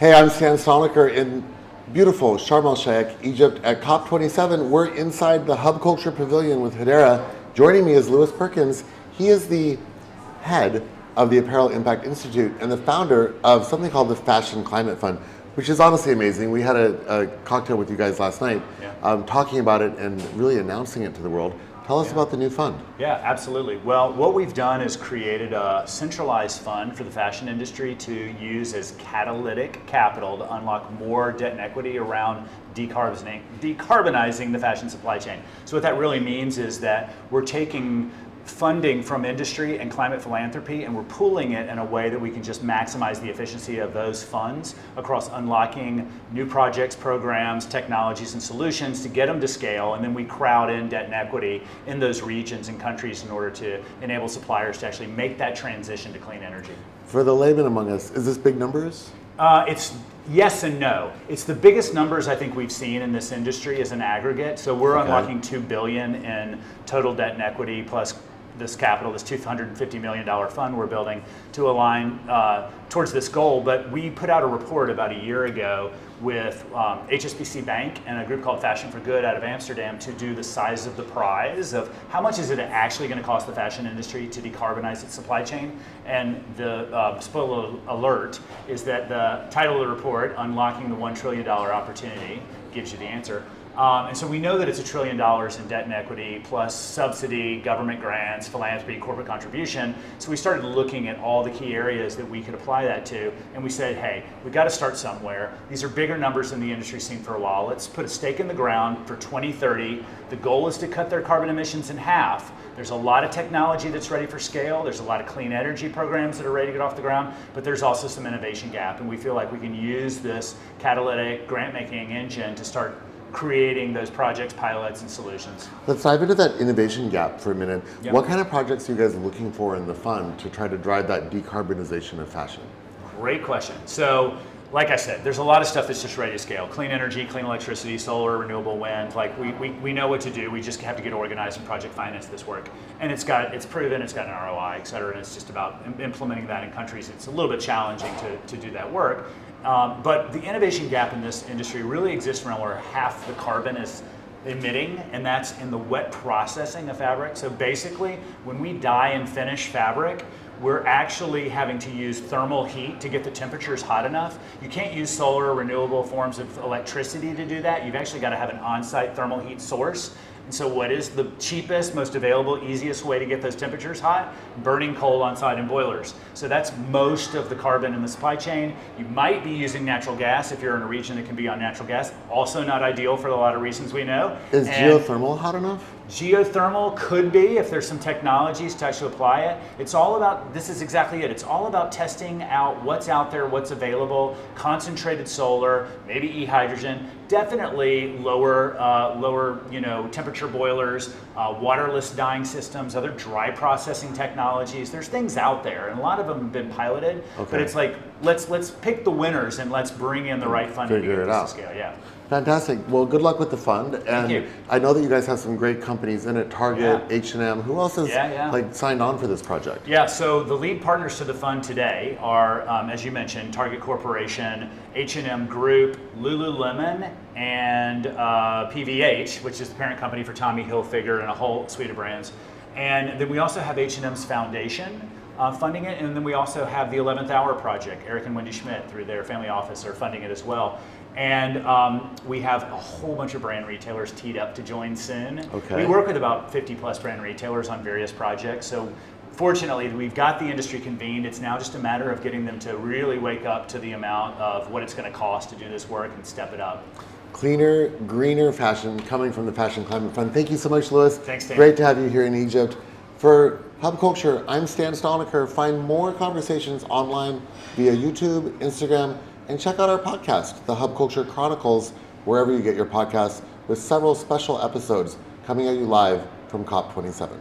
Hey, I'm Stalnaker in beautiful Sharm el-Sheikh, Egypt at COP27. We're inside the Hub Culture Pavilion with Hedera. Joining me is Louis Perkins. He is the head of the Apparel Impact Institute and the founder of something called the Fashion Climate Fund, which is honestly amazing. We had a cocktail with you guys last night talking about it and really announcing it to the world. Tell us about the new fund. Yeah, absolutely. Well, what we've done is created a centralized fund for the fashion industry to use as catalytic capital to unlock more debt and equity around decarbonizing the fashion supply chain. So what that really means is that we're taking funding from industry and climate philanthropy, and we're pooling it in a way that we can just maximize the efficiency of those funds across unlocking new projects, programs, technologies, and solutions to get them to scale, and then we crowd in debt and equity in those regions and countries in order to enable suppliers to actually make that transition to clean energy. For the layman among us, is this big numbers? It's yes and no. It's the biggest numbers I think we've seen in this industry as an aggregate. So we're unlocking $2 billion in total debt and equity plus this capital, this $250 million fund we're building to align towards this goal. But we put out a report about a year ago with HSBC Bank and a group called Fashion for Good out of Amsterdam to do the size of the prize of how much is it actually going to cost the fashion industry to decarbonize its supply chain. And the spoiler alert is that the title of the report, Unlocking the $1 Trillion Opportunity, gives you the answer. And so we know that it's $1 trillion in debt and equity, plus subsidy, government grants, philanthropy, corporate contribution. So we started looking at all the key areas that we could apply that to, and we said, hey, we've got to start somewhere. These are bigger numbers than the industry's seen for a while. Let's put a stake in the ground for 2030. The goal is to cut their carbon emissions in half. There's a lot of technology that's ready for scale. There's a lot of clean energy programs that are ready to get off the ground, but there's also some innovation gap, and we feel like we can use this catalytic grant-making engine to start creating those projects, pilots, and solutions. Let's dive into that innovation gap for a minute. Yep. What kind of projects are you guys looking for in the fund to try to drive that decarbonization of fashion? Great question. So, like I said, there's a lot of stuff that's just ready to scale. Clean energy, clean electricity, solar, renewable wind. Like we know what to do. We just have to get organized and project finance this work. And it's proven, it's got an ROI, et cetera, and it's just about implementing that in countries. It's a little bit challenging to do that work. But the innovation gap in this industry really exists around where half the carbon is emitting, and that's in the wet processing of fabric. So basically, when we dye and finish fabric, we're actually having to use thermal heat to get the temperatures hot enough. You can't use solar or renewable forms of electricity to do that. You've actually got to have an on-site thermal heat source. And so what is the cheapest, most available, easiest way to get those temperatures hot? Burning coal on site in boilers. So that's most of the carbon in the supply chain. You might be using natural gas if you're in a region that can be on natural gas. Also not ideal for a lot of reasons we know. Is geothermal hot enough? Geothermal could be if there's some technologies to actually apply it. It's all about, this is exactly it. It's all about testing out what's out there, what's available, concentrated solar, maybe e-hydrogen, definitely lower temperature boilers, waterless dyeing systems, other dry processing technologies. There's things out there, and a lot of them have been piloted. Okay. But it's like, let's pick the winners and let's bring in the right funding to get this to scale. Yeah. Fantastic. Well, good luck with the fund. And Thank you. I know that you guys have some great companies in it, Target, H&M. Who else has signed on for this project? Yeah, so the lead partners to the fund today are, as you mentioned, Target Corporation, H&M Group, Lululemon, and PVH, which is the parent company for Tommy Hilfiger and a whole suite of brands. And then we also have H&M's foundation funding it, and then we also have the 11th Hour Project. Eric and Wendy Schmidt, through their family office, are funding it as well. And we have a whole bunch of brand retailers teed up to join soon. Okay. We work with about 50 plus brand retailers on various projects. So fortunately, we've got the industry convened. It's now just a matter of getting them to really wake up to the amount of what it's going to cost to do this work and step it up. Cleaner, greener fashion coming from the Fashion Climate Fund. Thank you so much, Louis. Thanks, Dan. Great to have you here in Egypt. For Hub Culture, I'm Stan Stalnaker. Find more conversations online via YouTube, Instagram, and check out our podcast, The Hub Culture Chronicles, wherever you get your podcasts, with several special episodes coming at you live from COP27.